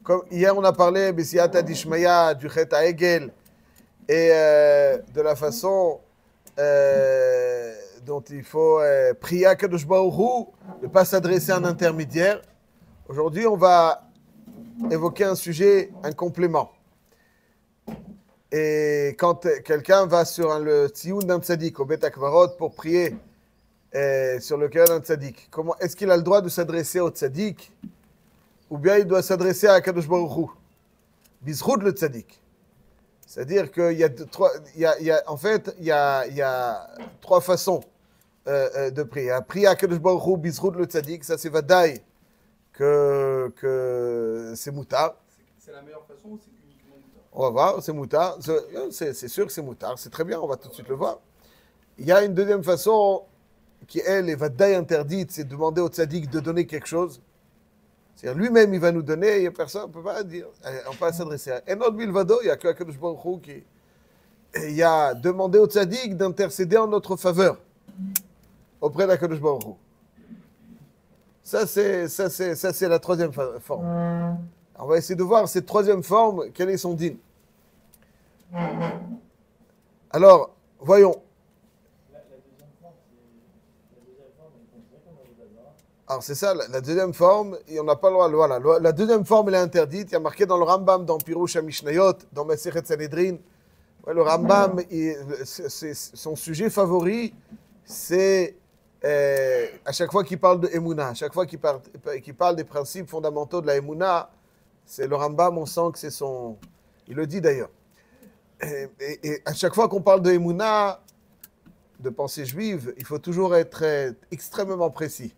Comme hier, on a parlé Bessiyata Dishmaya, du Chet Hegel, et de la façon dont il faut prier à Kadosh Baruch Hu, ne pas s'adresser à un intermédiaire. Aujourd'hui, on va évoquer un sujet, un complément. Et quand quelqu'un va sur le tzioun d'un tzaddik, au Bet Akvarot, pour prier sur le cœur d'un tzaddik, est-ce qu'il a le droit de s'adresser au tzaddik ou bien il doit s'adresser à Kadosh Baruch Hu, Bizroud le tzaddik? C'est-à-dire qu'il y a trois façons de prier. Prier à Kadosh Baruch Hu, Bizroud le tzaddik, ça c'est vadaï que c'est moutard. C'est la meilleure façon ou c'est uniquement moutard? On va voir, c'est moutard. C'est sûr que c'est moutard, c'est très bien, on va tout de suite le voir. Il y a une deuxième façon qui, elle, est vadaï interdite, c'est de demander au tzaddik de donner quelque chose. C'est-à-dire lui-même, il va nous donner, et personne ne peut pas dire, on peut pas s'adresser à un autre Bilvado, il n'y a que Kadosh Baruch Hu qui... Et il y a demandé au tzaddik d'intercéder en notre faveur auprès d'Akadosh Baruch Hu. Ça, c'est la troisième forme. On va essayer de voir cette troisième forme, quel est son din. Alors, voyons. Alors, c'est ça, la deuxième forme, et on n'a pas le droit. Voilà, la deuxième forme, elle est interdite. Il y a marqué dans le Rambam, dans Pirush HaMishnayot, dans Masechet Sanhedrin. Ouais, le Rambam, son sujet favori, c'est à chaque fois qu'il parle de Emouna, à chaque fois qu'il parle des principes fondamentaux de la Emouna, c'est le Rambam, on sent que c'est son... Il le dit d'ailleurs. Et à chaque fois qu'on parle de Emouna, de pensée juive, il faut toujours être extrêmement précis.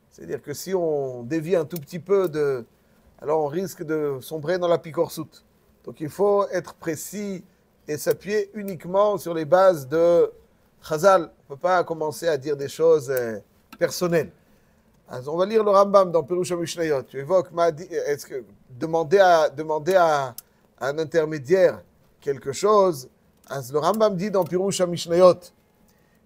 C'est-à-dire que si on dévie un tout petit peu alors on risque de sombrer dans la picorsoute. Donc il faut être précis et s'appuyer uniquement sur les bases de Chazal. On ne peut pas commencer à dire des choses personnelles. Alors, on va lire le Rambam dans Pirush HaMishnayot. Tu évoques, est-ce que demander à un intermédiaire quelque chose, le Rambam dit dans Pirush HaMishnayot,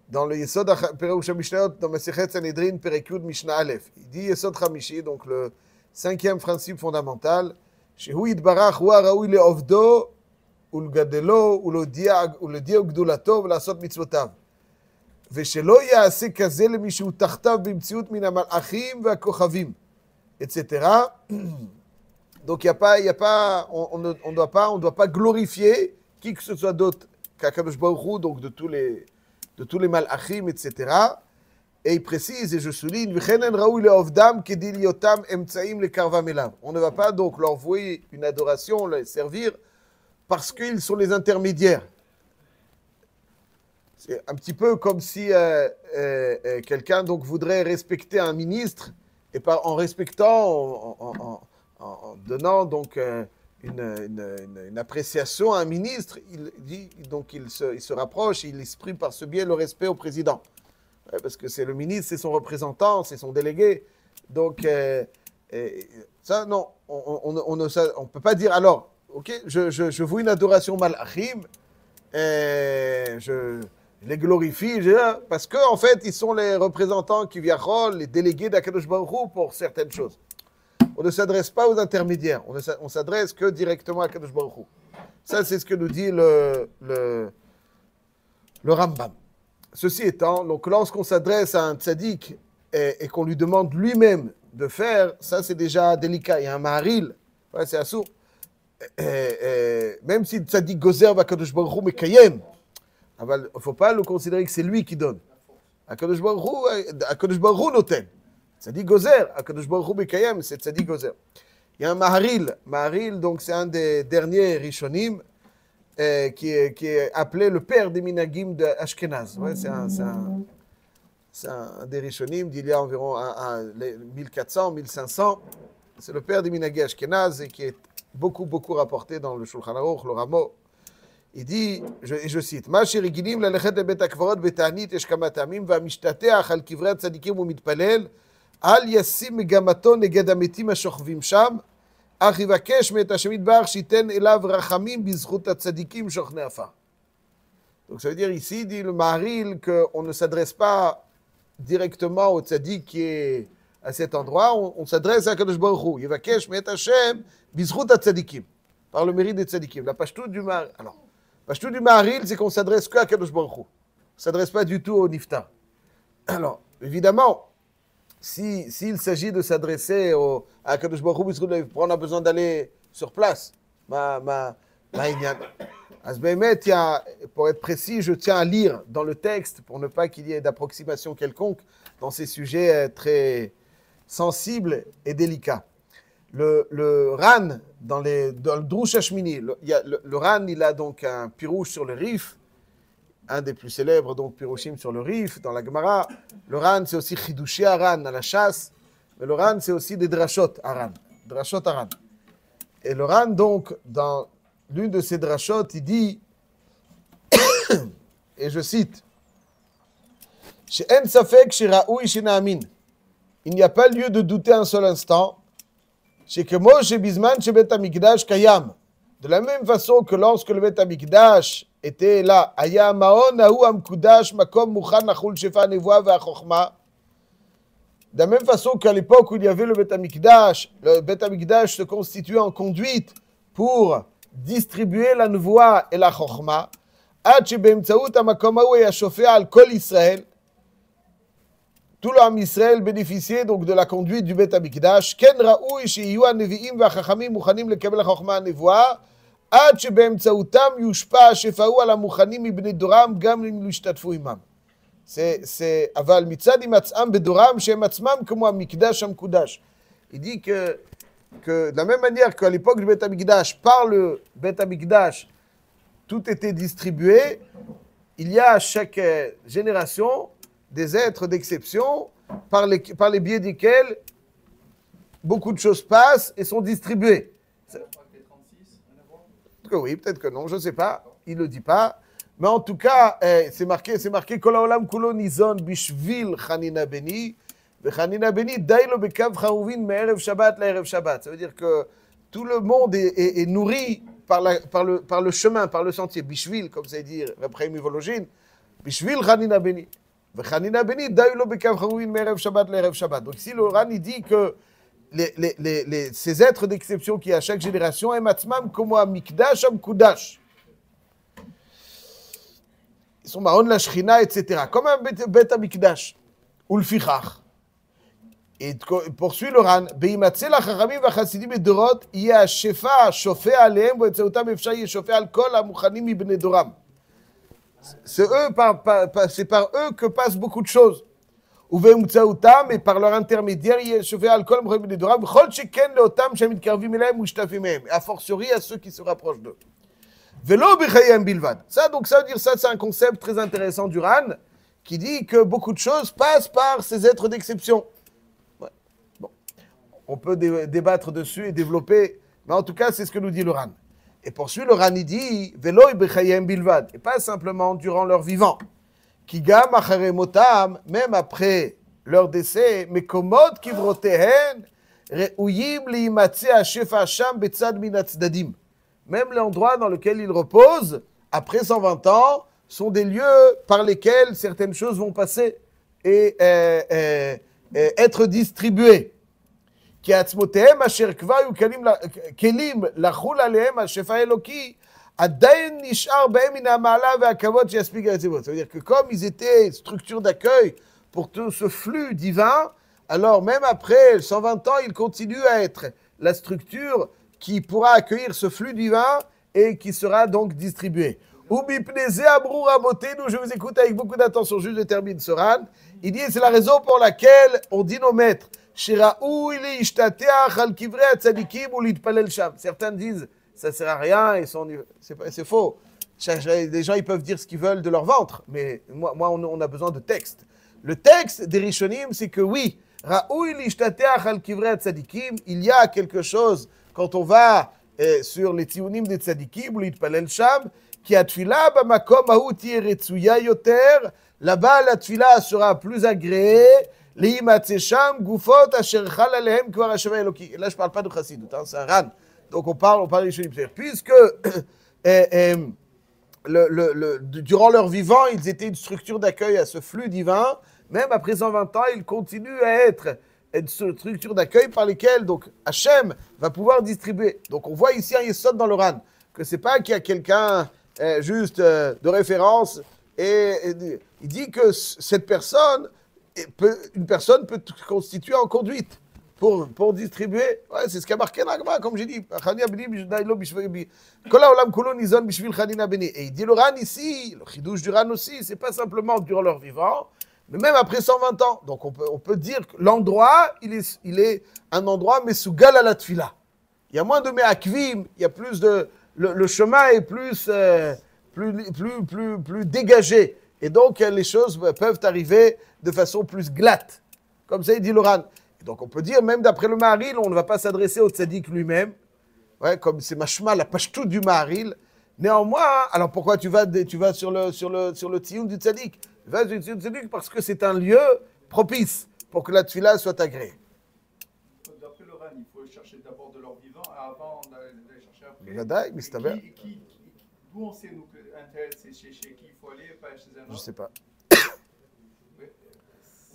dans le Yesod Pirush HaMishnayot, dans Masechet Sanhedrin, Perek Yud Mishnah Aleph, il dit Yesod Chamishi, donc le cinquième principe fondamental, Shehu Yitbarach Hu Haraoui Le'ovdo ולגדלו ולהודיע גדולתו ולעשות מצוותיו. ושלא יעשה כזה למי שהוא תחתיו במציאות מן המלאכים והכוכבים, etc. Donc on ne doit pas glorifier qui que ce soit d'autre qu'Akadosh Baruch Hu, donc de tous les malachim, etc. Et il précise, et je souligne, on ne va pas donc leur vouer une adoration, les servir, parce qu'ils sont les intermédiaires. C'est un petit peu comme si quelqu'un donc voudrait respecter un ministre, et en respectant, en donnant donc une appréciation à un ministre, il se rapproche, il exprime par ce biais le respect au président. Ouais, parce que c'est le ministre, c'est son représentant, c'est son délégué. Donc, ça, non, on ne peut pas dire, alors, ok, je voue une adoration malachim, je les glorifie, parce qu'en fait, ils sont les représentants qui viennent, les délégués d'Akadosh Baruch Hu pour certaines choses. On ne s'adresse pas aux intermédiaires, on s'adresse que directement à Akadosh Baruch Hu. Ça, c'est ce que nous dit le Rambam. Ceci étant, donc lorsqu'on s'adresse à un tzaddik et qu'on lui demande lui-même de faire, ça c'est déjà délicat. Il y a un maharil, ouais, c'est assourd. Même si le tzaddik gozer va Kadosh Baruch Hu mekayem, il ne faut pas le considérer que c'est lui qui donne. Kadosh Baruch Hu noten. Tzaddik gozer, Kadosh Baruch Hu mekayem, c'est tzaddik gozer. Il y a un maharil. Maharil, donc c'est un des derniers rishonim. Qui est appelé le père des minagim de Ashkenaz. Ouais, c'est un des rishonim d'il y a environ 1400, 1500. C'est le père des minagim Ashkenaz et qui est beaucoup rapporté dans le Shulchan Aruch, le Ramo. Il dit, je cite, Ma sherigilim lalechet lebet akvarot betanit yesh kama ta'amim va'mishtateach al kivrei tzadikim u'mitpalel al yasim megamato neged hametim ashochvim sham אך יבקש מאת השם יתברך שייתן אליו רחמים בזכות הצדיקים שוכני עפר. Donc ça veut dire ici, dit le Maharil, qu'on ne s'adresse pas directement au tzaddik qui est à cet endroit, on s'adresse à Kadosh Baruch Hu. Yevakesh met Hashem bizchut tzadikim, par le mérite des tzadikim. La pashtout du Maharil, alors, pashtout du Maharil, c'est qu'on s'adresse qu'à Kadosh Baruch Hu. On ne s'adresse pas du tout au Niftar. Alors, évidemment, s'il s'agit de s'adresser à Kadosh Baruch Hu, on a besoin d'aller sur place. Pour être précis, je tiens à lire dans le texte, pour ne pas qu'il y ait d'approximation quelconque dans ces sujets très sensibles et délicats. Le Ran, dans le Drush Hashmini, le Ran, il a donc un pirouche sur le Rif, un des plus célèbres, donc pirouchim sur le Rif, dans la Gemara. Le Ran, c'est aussi Chidushi Aran à la chasse, mais le Ran, c'est aussi des Drashot Aran. Drashot Aran. Et le Ran, donc, dans l'une de ces drashot, il dit, et je cite, She'en safek she'ra'ui she'na'amin. Il n'y a pas lieu de douter un seul instant. She'kemo she'bizman she'bet hamikdash kayam. De la même façon que lorsque le Bet Hamikdash était là, Aya ma'on ahu amkudash makom muchan nachul shefa nevoa ve'achochma. De la même façon qu'à l'époque où il y avait le Bet Hamikdash se constituait en conduite pour distribuer la nevoa et la chokhma, ad shebemtsaout hamakom hahu haya shofea al kol Israël. Tout l'homme Israël bénéficiait donc de la conduite du Bet Hamikdash. Ken ra'ui shehiyu hanevi'im ve'achachamim muchanim lekabel hachokma hanevoa, ad shebemtsautam yushpa shefahu al hamuchanim mibnei doram gam im lo yishtatfu imam. C'est aval mitzad imatzam bedoram shem atzmam comme hamikdash hamkudash. Il dit que de la même manière qu'à l'époque du Bet Hamikdash, par le Bet Hamikdash, tout était distribué, il y a à chaque génération des êtres d'exception par les biais desquels beaucoup de choses passent et sont distribuées. Oui, peut-être que non, je ne sais pas, il ne le dit pas. Mais en tout cas, c'est marqué Kol haolam kulo nizon bishvil Chanina Beni. Chanina Beni, dailo bekav charuvin me'erev Shabbat la'erev Shabbat. Ça veut dire que tout le monde est nourri par le chemin, par le sentier. Bishvil, comme ça veut dire, après Mivologine. Bishvil Chanina Beni. Chanina Beni, dailo bekav charuvin me'erev Shabbat la'erev Shabbat. Donc ici, le Ran, il dit que ces êtres d'exception qui à chaque génération, ematzmam comme mikdash am kudash. Ils sont marron la Shechina, etc. Comme un Bet Hamikdash. Ou le Fichach. Et poursuit le Ran. Beimatze la Chachamim v'Chassidim bedorot yeh ha-shefa shofea alehem v'etzeotam efshar yeshofea al kol hamuchanim mibnei doram. C'est par eux que passent beaucoup de choses. Uve'emtzeotam, et par leur intermédiaire, yeshofea al kol hamuchanim mibnei doram v'chol sheken leotam shemitkarvim elehem u'shtafim mehem. A fortiori à ceux qui se rapprochent d'eux. Velo b'chayem bilvad. Ça veut dire, c'est un concept très intéressant du Ran, qui dit que beaucoup de choses passent par ces êtres d'exception. Ouais. Bon. On peut débattre dessus et développer, mais en tout cas, c'est ce que nous dit le Ran. Et poursuit le Ran, il dit, Velo b'chayem bilvad, et pas simplement durant leur vivant. Ki gam acharei motam, même après leur décès, mekomot kivrotehen, re'uyim liyimatze ha-shefa sham betzad min hatzdadim. Même l'endroit dans lequel ils reposent, après 120 ans, sont des lieux par lesquels certaines choses vont passer et être distribuées. Ki atzmotehem asher kvayu kelim lachul alehem ha-shefa eloki, adayin nishar behem min ha-ma'ala ve'hakavod sheyaspik ha-etzevot. Ça veut dire que comme ils étaient structure d'accueil pour tout ce flux divin, alors même après 120 ans, ils continuent à être la structure qui pourra accueillir ce flux divin et qui sera donc distribué. Je vous écoute avec beaucoup d'attention, juste je termine ce Ran. Il dit, c'est la raison pour laquelle on dit nos maîtres, certains disent, ça ne sert à rien, c'est faux. Les gens, ils peuvent dire ce qu'ils veulent de leur ventre, mais moi on a besoin de texte. Le texte des Rishonim, c'est que oui, il y a quelque chose. Quand on va sur les tzionim des tzadikim, ou l'itpalel sham, qui a tfila b'makom hahu tihye retzuya yoter, là-bas la tfila sera plus agréée, liyimatze sham gufot asher chal alehem kvar hasheva eloki. Et là, je ne parle pas de chassidut, hein, c'est un ran. Donc on parle des rishonim. Puisque durant leur vivant, ils étaient une structure d'accueil à ce flux divin, même après 120 ans, ils continuent à être une structure d'accueil par lesquelles donc Hachem va pouvoir distribuer. Donc on voit ici un yesod dans le Ran, que c'est pas qu'il y a quelqu'un juste de référence et il dit que cette personne, une personne peut se constituer en conduite pour distribuer. Ouais, c'est ce qu'a marqué l'Agma, comme j'ai dit. Et il dit le Ran ici, le chidouche du Ran aussi, c'est pas simplement durant leur vivant, mais même après 120 ans. Donc on peut dire que l'endroit, il est un endroit mesougal à la tfila. Il y a moins de me'akvim, il y a plus de... Le chemin est plus dégagé. Et donc les choses peuvent arriver de façon plus glatte. Comme ça, il dit le Ran. Donc on peut dire, même d'après le Maharil, on ne va pas s'adresser au tzaddik lui-même. Ouais, comme c'est mashma, la pashtout du Maharil. Néanmoins, alors pourquoi tu vas sur le tiyun du tzaddik? Tu vas sur le tiyun du tzaddik parce que c'est un lieu propice pour que la tfila soit agréée. D'après le Ran, il faut chercher d'abord de leur vivant avant d'aller chercher après. Vadaï, mais c'est bien. D'où on sait, nous, qu'un tel, c'est chez qui il faut aller, pas chez un autre? Je sais pas.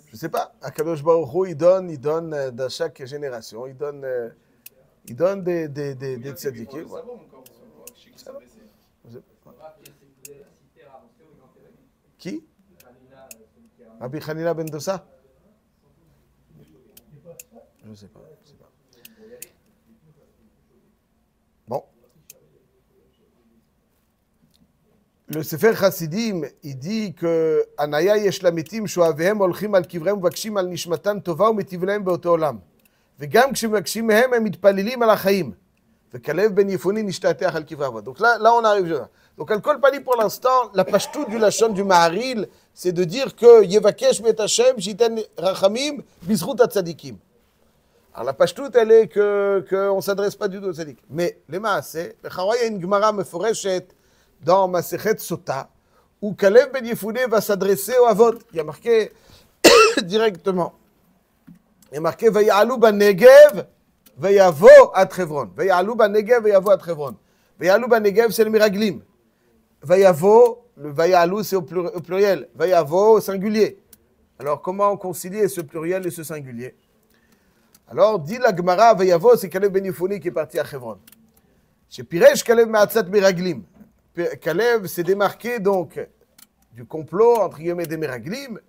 Je sais pas. Akadosh Baruch Hu, il donne dans chaque génération, il donne des tzadikim. Ouais. Qui? Rabbi Hanina ben Dosa? Je ne sais pas. Bon. Le Sefer Chassidim, il dit que Anaya yesh lamitim shoavehem olchim al kivrem uvakshim al nishmatan tova umetiv lahem beoto olam. וגם כשמבקשים מהם, הם מתפללים על החיים. וכלב בן יפוני נשתטח על קברי אבות. Donc là, on arrive. Donc, על כל פנים, pour l'instant, la pashtout du lashon du Maharil, c'est de dire que Yevakesh met Hashem, shiten rachamim, bizrut atzadikim. Alors, la pashtout, elle est qu'on ne s'adresse pas du tout aux tzadikim. Mais, les maaseh, il y a une gemara meforeshet dans Masechet Sota, où Kalev ben Yefouné va s'adresser au Avot. Il y a marqué directement. Il y a marqué Vaya'alou Banegev, Vayavo à Hebron. Vaya'alou Banegev, Vayavo à Hebron. Vaya'alou Banegev, c'est le Miraglim. Vayavo, le Vaya'alou, c'est au pluriel. Vayavo, au singulier. Alors, comment concilier ce pluriel et ce singulier? Alors, dit la Gemara, Vayavo, c'est Kalev ben Yefouné qui est parti à Hebron. Chez Piresh, Kalev Ma'atzat Miraglim. Kalev s'est démarqué donc du complot, entre guillemets, des Miraglim.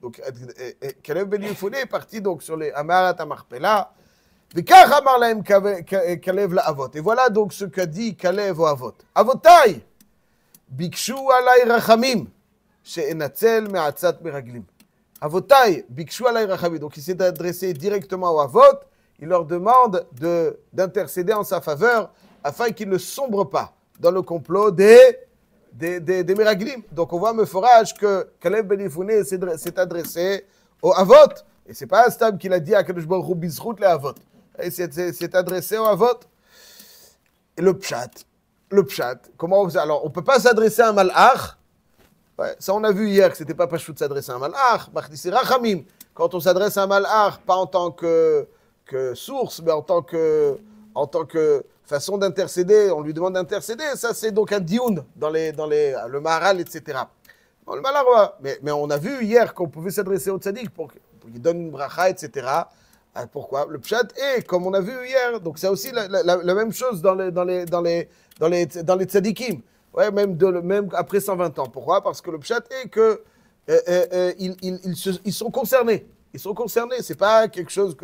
Donc, Kalev ben Yefouné est parti donc sur les Amarat Amarpela. Et voilà donc ce qu'a dit Kalev au Avot. Avotai, Bikshu alay rachamim, she'enatzel me'atzat meraglim. Avotai, Bikshu alay rachamim. Donc il s'est adressé directement au Avot. Il leur demande d'intercéder en sa faveur afin qu'ils ne sombrent pas dans le complot des Miraglim. Donc on voit meforage que Kalev ben Yefouné s'est adressé au Avot. Et c'est pas un stam qu'il a dit à Kadosh Baruch Hu bizrout le Avot. Il s'est adressé au Avot. Et le pshat. Comment alors on peut pas s'adresser à un malach. Ouais, ça on a vu hier que c'était pas pashut de s'adresser à un malach. C'est rachamim. Quand on s'adresse à un malach, pas en tant que source, mais en tant que façon d'intercéder, on lui demande d'intercéder, ça c'est donc un dioun dans le Maharal, etc. Bon, le Maharal, mais on a vu hier qu'on pouvait s'adresser au tzaddik pour qu'il donne une bracha, etc. Pourquoi? Le pshat est, comme on a vu hier, donc c'est aussi la même chose dans les tzaddikim, ouais, même après 120 ans. Pourquoi? Parce que le pshat est que ils sont concernés. Ils sont concernés, c'est pas quelque chose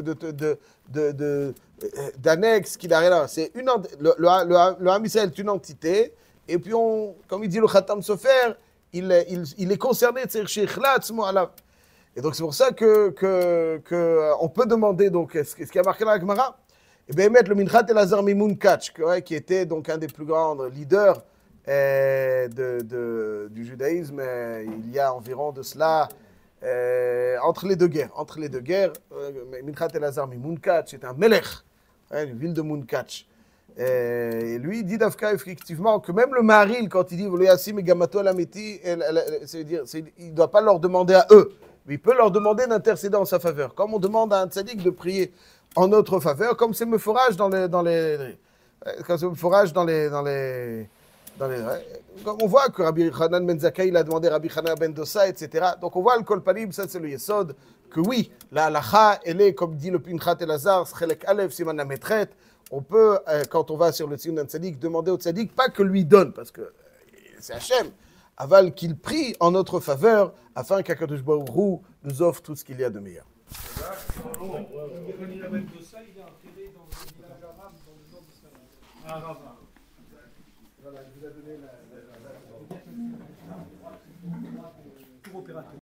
d'annexe qui n'a rien à voir. C'est le Ham Yisraël est une entité, et puis comme il dit le Khatam Sofer, il est concerné, et donc c'est pour ça que on peut demander donc ce qui a marqué dans la Gemara, et bien mettre le Minchat Elazar Mimoun Kach, qui était donc un des plus grands leaders du judaïsme il y a environ de cela. Entre les deux guerres, Minchat Elazar Mimoun-Kach est un melech, une ville de Moun-Kach. Et lui, il dit d'Afka, effectivement, que même le Maharil, quand il dit V'loyasim et Gamato Alameti, c'est-à-dire, il ne doit pas leur demander à eux, mais il peut leur demander d'intercéder en sa faveur. Comme on demande à un tzaddik de prier en notre faveur, comme c'est meforage dans les On voit que Rabbi Hanan Ben Zakkai, il a demandé Rabbi Hanan Ben Dossa, etc. Donc on voit le Kol Panim, ça c'est le Yesod, que oui, la halacha, elle est, comme dit le Pinchat Elazar, Chelek Aleph, Siman Ametret. On peut, quand on va sur le Tziyun d'un Tzadik, demander au Tzadik, pas que lui donne, parce que c'est Hachem, aval qu'il prie en notre faveur, afin qu'Akadosh Baruch Hu nous offre tout ce qu'il y a de meilleur. Voilà, il vous a donné la...